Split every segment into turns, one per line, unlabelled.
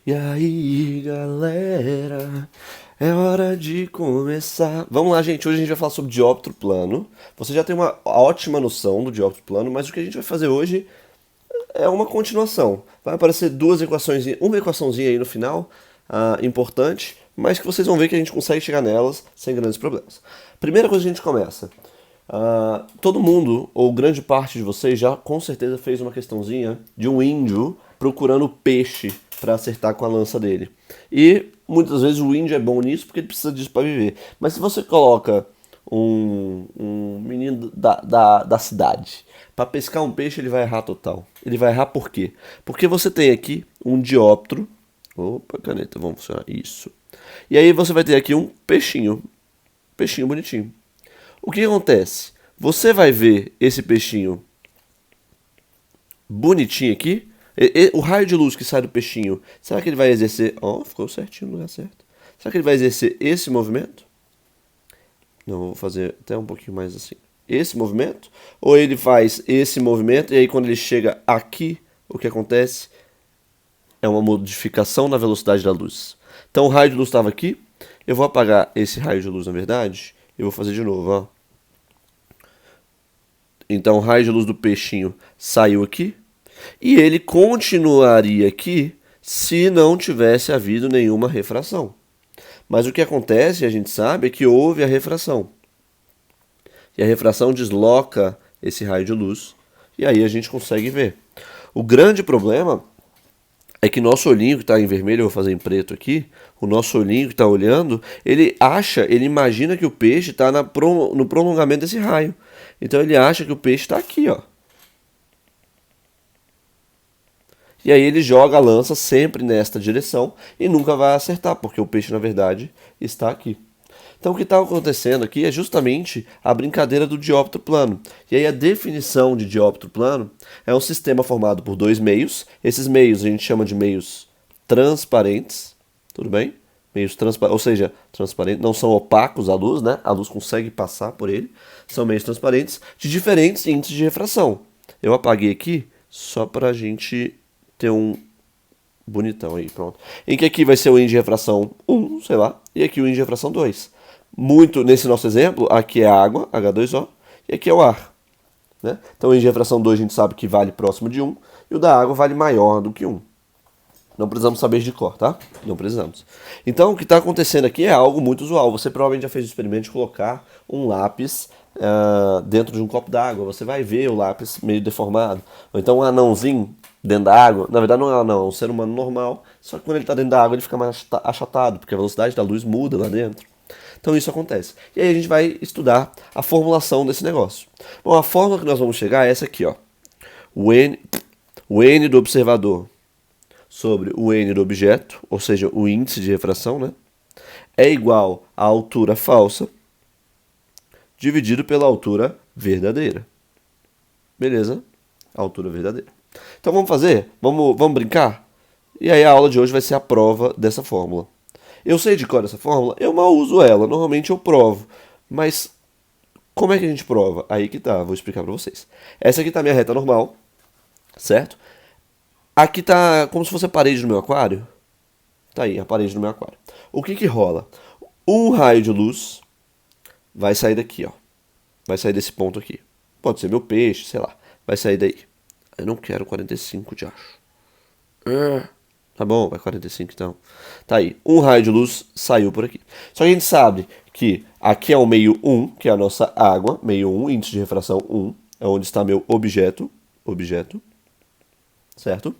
E aí, galera, é hora de começar. Vamos lá, gente. Hoje a gente vai falar sobre dióptro plano. Você já tem uma ótima noção do dióptro plano, mas o que a gente vai fazer hoje é uma continuação. Vai aparecer duas equações, uma equaçãozinha aí no final, importante, mas que vocês vão ver que a gente consegue chegar nelas sem grandes problemas. Primeira coisa que a gente começa. Todo mundo, ou grande parte de vocês, já com certeza fez uma questãozinha de um índio procurando peixe para acertar com a lança dele. E muitas vezes o índio é bom nisso porque ele precisa disso para viver. Mas se você coloca um menino da cidade para pescar um peixe, ele vai errar total. Ele vai errar por quê? Porque você tem aqui um dióptro. Opa, caneta, vamos funcionar. Isso. E aí você vai ter aqui um peixinho. Peixinho bonitinho. O que acontece? Você vai ver esse peixinho bonitinho aqui. O raio de luz que sai do peixinho, será que ele vai exercer... Ó, ficou certinho no lugar certo. Será que ele vai exercer esse movimento? Não, vou fazer até um pouquinho mais assim. Esse movimento? Ou ele faz esse movimento e aí quando ele chega aqui, o que acontece é uma modificação na velocidade da luz. Então o raio de luz estava aqui. Eu vou apagar esse raio de luz, na verdade. Eu vou fazer de novo, ó. Então o raio de luz do peixinho saiu aqui. E ele continuaria aqui se não tivesse havido nenhuma refração. Mas o que acontece, a gente sabe, é que houve a refração. E a refração desloca esse raio de luz. E aí a gente consegue ver. O grande problema é que nosso olhinho que está em vermelho, eu vou fazer em preto aqui, o nosso olhinho que está olhando, ele imagina que o peixe está no prolongamento desse raio. Então ele acha que o peixe está aqui, ó. E aí ele joga a lança sempre nesta direção e nunca vai acertar, porque o peixe, na verdade, está aqui. Então o que está acontecendo aqui é justamente a brincadeira do dióptro plano. E aí a definição de dióptro plano é um sistema formado por dois meios. Esses meios a gente chama de meios transparentes, tudo bem? Meios transparentes, ou seja, transparentes, não são opacos à luz, né? A luz consegue passar por ele. São meios transparentes de diferentes índices de refração. Eu apaguei aqui só para a gente ter um bonitão aí, pronto. Em que aqui vai ser o índice de refração 1, sei lá, e aqui o índice de refração 2. Muito, nesse nosso exemplo, aqui é a água, H2O, e aqui é o ar. Né? Então o índice de refração 2 a gente sabe que vale próximo de 1, e o da água vale maior do que 1. Não precisamos saber de cor, tá? Não precisamos. Então o que está acontecendo aqui é algo muito usual. Você provavelmente já fez o experimento de colocar um lápis dentro de um copo d'água. Você vai ver o lápis meio deformado. Ou então um anãozinho dentro da água. Na verdade não é um anão, é um ser humano normal. Só que quando ele está dentro da água ele fica mais achatado, porque a velocidade da luz muda lá dentro. Então isso acontece. E aí a gente vai estudar a formulação desse negócio. Bom, a fórmula que nós vamos chegar é essa aqui, ó. O N do observador sobre o N do objeto, ou seja, o índice de refração, né, é igual à altura falsa dividido pela altura verdadeira. Beleza? Altura verdadeira. Então vamos fazer? Vamos brincar? E aí a aula de hoje vai ser a prova dessa fórmula. Eu sei de cor essa fórmula, eu mal uso ela, normalmente eu provo. Mas como é que a gente prova? Aí que tá, vou explicar pra vocês. Essa aqui tá a minha reta normal, certo? Aqui tá como se fosse a parede do meu aquário. Tá aí, a parede do meu aquário. O que que rola? Um raio de luz vai sair daqui, ó. Vai sair desse ponto aqui. Pode ser meu peixe, sei lá. Vai sair daí. Eu não quero 45 de acho. Tá bom, vai 45 então. Tá aí. Um raio de luz saiu por aqui. Só que a gente sabe que aqui é o meio 1, que é a nossa água. Meio 1, índice de refração 1. É onde está meu objeto. Certo?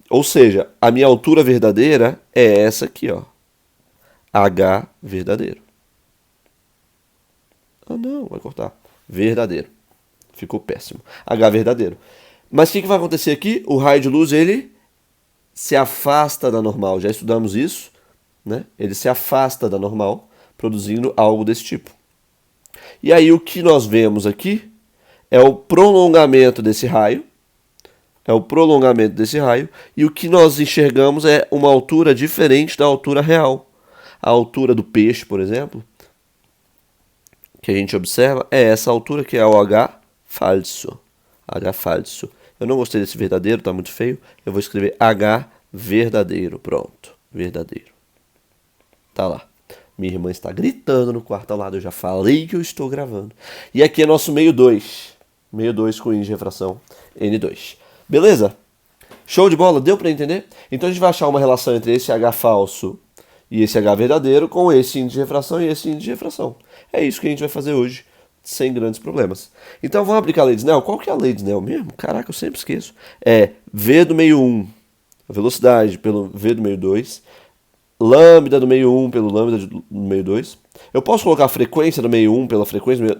Ou seja, a minha altura verdadeira é essa aqui, ó. H verdadeiro. Ah, não, vai cortar. Verdadeiro. Ficou péssimo. H verdadeiro. Mas o que vai acontecer aqui? O raio de luz, ele se afasta da normal. Já estudamos isso, né? Ele se afasta da normal, produzindo algo desse tipo. E aí o que nós vemos aqui é o prolongamento desse raio. E o que nós enxergamos é uma altura diferente da altura real. A altura do peixe, por exemplo, que a gente observa, é essa altura que é o H falso. H falso. Eu não gostei desse verdadeiro, tá muito feio. Eu vou escrever H verdadeiro. Pronto, verdadeiro. Tá lá. Minha irmã está gritando no quarto ao lado. Eu já falei que eu estou gravando. E aqui é nosso meio 2. Meio 2 com índice de refração N2. Beleza? Show de bola? Deu para entender? Então a gente vai achar uma relação entre esse H falso e esse H verdadeiro com esse índice de refração e esse índice de refração. É isso que a gente vai fazer hoje, sem grandes problemas. Então vamos aplicar a lei de Snell? Qual que é a lei de Snell mesmo? Caraca, eu sempre esqueço. É V do meio 1, a velocidade pelo V do meio 2, lambda do meio 1 pelo lambda do meio 2. Eu posso colocar a frequência do meio 1 pela frequência do meio...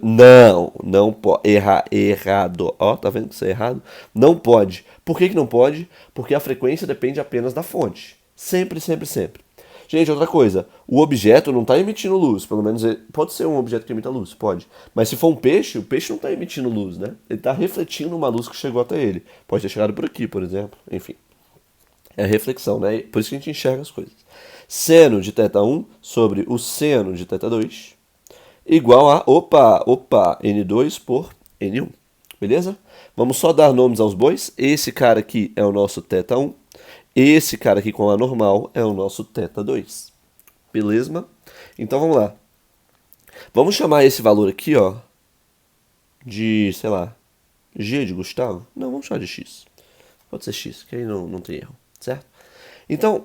Não pode. Errado. Ó, tá vendo que isso é errado? Não pode. Por que não pode? Porque a frequência depende apenas da fonte. Sempre, sempre, sempre. Gente, outra coisa. O objeto não está emitindo luz. Pelo menos pode ser um objeto que emita luz, pode. Mas se for um peixe, o peixe não está emitindo luz, né? Ele está refletindo uma luz que chegou até ele. Pode ter chegado por aqui, por exemplo. Enfim. É reflexão, né? Por isso que a gente enxerga as coisas. Seno de θ1 sobre o seno de θ2 igual a, N2 por N1. Beleza? Vamos só dar nomes aos bois. Esse cara aqui é o nosso θ1. Esse cara aqui com a normal é o nosso θ2. Beleza? Então vamos lá. Vamos chamar esse valor aqui, ó, de, sei lá, G de Gustavo? Não, vamos chamar de X. Pode ser X, que aí não tem erro, certo? Então,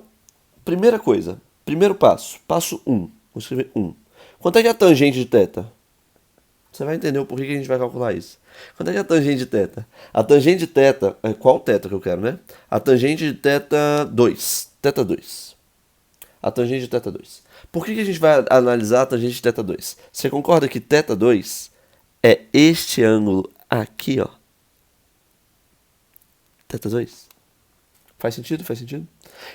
primeira coisa, primeiro passo, passo 1. Vou escrever 1. Quanto é que é a tangente de θ? Você vai entender o porquê que a gente vai calcular isso. Quanto é que é a tangente de θ? A tangente de θ, qual θ que eu quero, né? A tangente de θ2. θ2. A tangente de θ2. Por que a gente vai analisar a tangente de θ2? Você concorda que θ2 é este ângulo aqui, ó? θ2? Faz sentido? Faz sentido?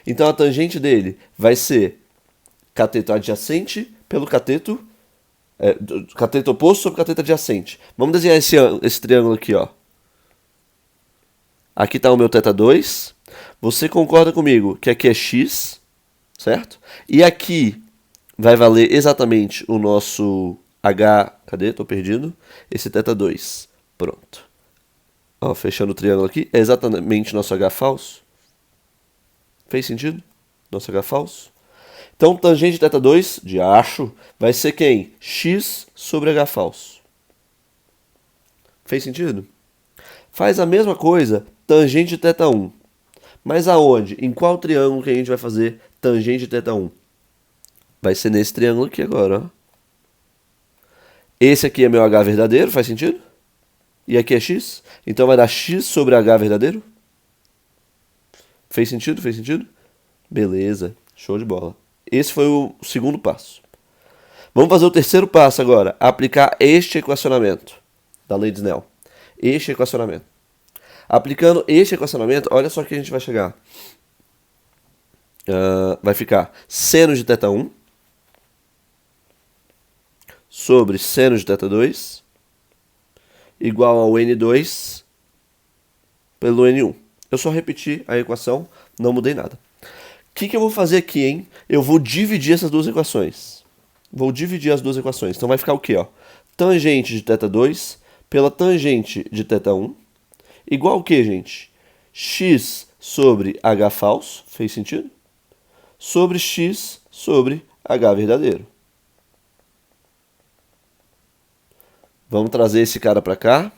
Então a tangente dele vai ser cateto adjacente pelo cateto cateto oposto sobre cateto adjacente. Vamos desenhar esse triângulo aqui, ó. Aqui está o meu θ2. Você concorda comigo que aqui é x, certo? E aqui vai valer exatamente o nosso h... Cadê? Tô perdido. Esse θ2. Pronto. Ó, fechando o triângulo aqui. É exatamente nosso h falso. Fez sentido? Nosso h falso. Então, tangente de θ2, de acho, vai ser quem? X sobre h falso. Fez sentido? Faz a mesma coisa, tangente de θ1. Mas aonde? Em qual triângulo que a gente vai fazer tangente de θ1? Vai ser nesse triângulo aqui agora, ó. Esse aqui é meu h verdadeiro, faz sentido? E aqui é x? Então vai dar x sobre h verdadeiro? Fez sentido? Fez sentido? Beleza, show de bola. Esse foi o segundo passo. Vamos fazer o terceiro passo agora. Aplicar este equacionamento da lei de Snell. Este equacionamento. Aplicando este equacionamento, olha só que a gente vai chegar. Vai ficar seno de θ1 sobre seno de θ2 igual ao N2 pelo N1. Eu só repeti a equação, não mudei nada. O que eu vou fazer aqui, hein? Eu vou dividir essas duas equações. Vou dividir as duas equações. Então vai ficar o quê, ó? Tangente de θ2 pela tangente de θ1 igual o quê, gente? X sobre h falso, fez sentido? Sobre x sobre h verdadeiro. Vamos trazer esse cara para cá.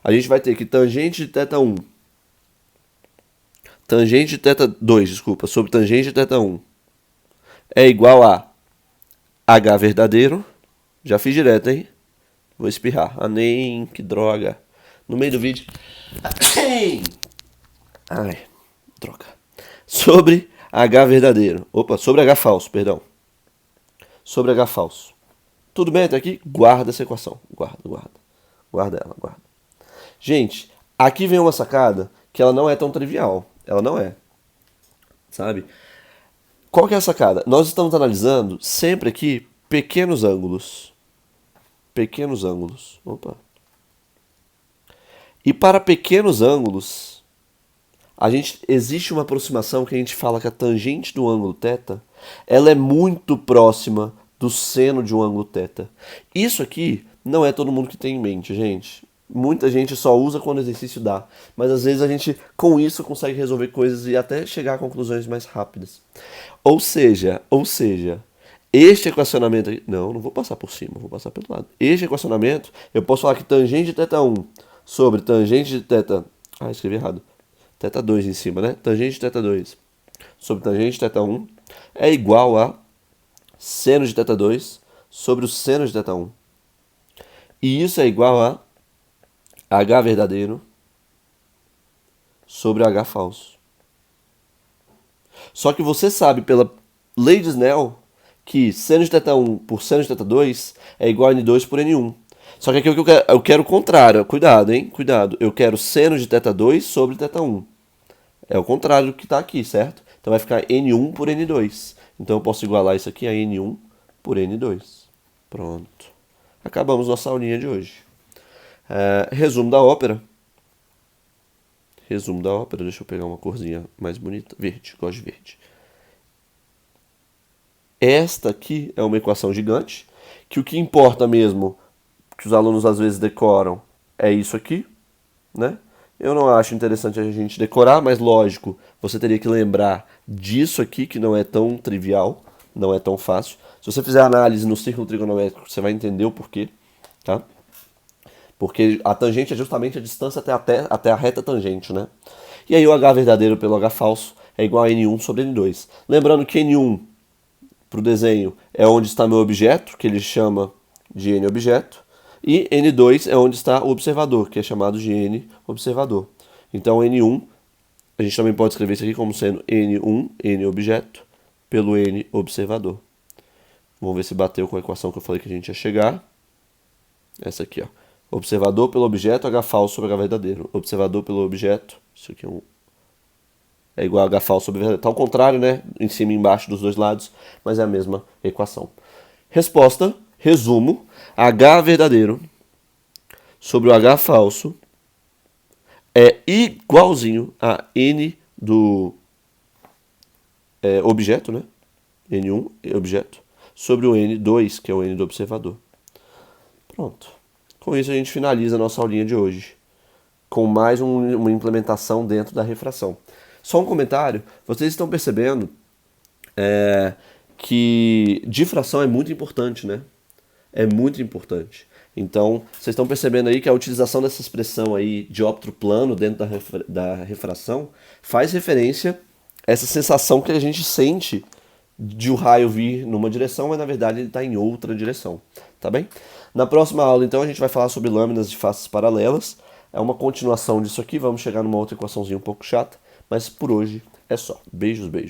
A gente vai ter que tangente de θ1 tangente de θ2, desculpa, sobre tangente de θ1 é igual a h verdadeiro. Já fiz direto, hein? Vou espirrar. Ah, nem, que droga. No meio do vídeo. Ai, droga. Sobre h verdadeiro. Opa, sobre h falso, perdão. Sobre h falso. Tudo bem até aqui? Guarda essa equação. Guarda. Guarda ela, guarda. Gente, aqui vem uma sacada que ela não é tão trivial. Ela não é. Sabe? Qual que é a sacada? Nós estamos analisando sempre aqui pequenos ângulos. Pequenos ângulos. Opa. E para pequenos ângulos, existe uma aproximação que a gente fala que a tangente do ângulo θ, ela é muito próxima do seno de um ângulo θ. Isso aqui não é todo mundo que tem em mente, gente. Muita gente só usa quando o exercício dá, mas às vezes a gente com isso consegue resolver coisas e até chegar a conclusões mais rápidas. Ou seja, este equacionamento aqui, não vou passar por cima, vou passar pelo lado. Este equacionamento, eu posso falar que tangente de θ1 sobre tangente de θ, escrevi errado. θ2 em cima, né? Tangente de θ2 sobre tangente de θ1 é igual a seno de θ2 sobre o seno de θ1. E isso é igual a H verdadeiro sobre H falso. Só que você sabe pela lei de Snell que seno de θ1 por seno de θ2 é igual a N2 por N1. Só que aqui eu quero o contrário. Cuidado, hein? Cuidado. Eu quero seno de θ2 sobre θ1. É o contrário do que está aqui, certo? Então vai ficar N1 por N2. Então eu posso igualar isso aqui a N1 por N2. Pronto. Acabamos nossa aulinha de hoje. Resumo da ópera. Resumo da ópera. Deixa eu pegar uma corzinha mais bonita. Verde. Gosto de verde. Esta aqui é uma equação gigante, que o que importa mesmo, que os alunos às vezes decoram, é isso aqui, né? Eu não acho interessante a gente decorar, mas lógico, você teria que lembrar disso aqui, que não é tão trivial, não é tão fácil. Se você fizer análise no círculo trigonométrico, você vai entender o porquê, tá? Porque a tangente é justamente a distância até a reta tangente, né? E aí o H verdadeiro pelo H falso é igual a N1 sobre N2. Lembrando que N1 para o desenho é onde está meu objeto, que ele chama de N objeto, e N2 é onde está o observador, que é chamado de N observador. Então N1, a gente também pode escrever isso aqui como sendo N1, N objeto, pelo N observador. Vamos ver se bateu com a equação que eu falei que a gente ia chegar. Essa aqui, ó. Observador pelo objeto, H falso sobre H verdadeiro. Observador pelo objeto, isso aqui é igual a H falso sobre verdadeiro. Está ao contrário, né? Em cima e embaixo dos dois lados, mas é a mesma equação. Resposta, resumo, H verdadeiro sobre o H falso é igualzinho a N do objeto, né? N1, objeto, sobre o N2, que é o N do observador. Pronto. Com isso a gente finaliza a nossa aulinha de hoje, com mais uma implementação dentro da refração. Só um comentário, vocês estão percebendo que difração é muito importante, né? É muito importante. Então, vocês estão percebendo aí que a utilização dessa expressão aí, dióptro plano, dentro da refração, faz referência a essa sensação que a gente sente de o raio vir numa direção, mas na verdade ele está em outra direção, tá bem? Na próxima aula, então, a gente vai falar sobre lâminas de faces paralelas. É uma continuação disso aqui, vamos chegar numa outra equaçãozinha um pouco chata, mas por hoje é só. Beijos, beijos.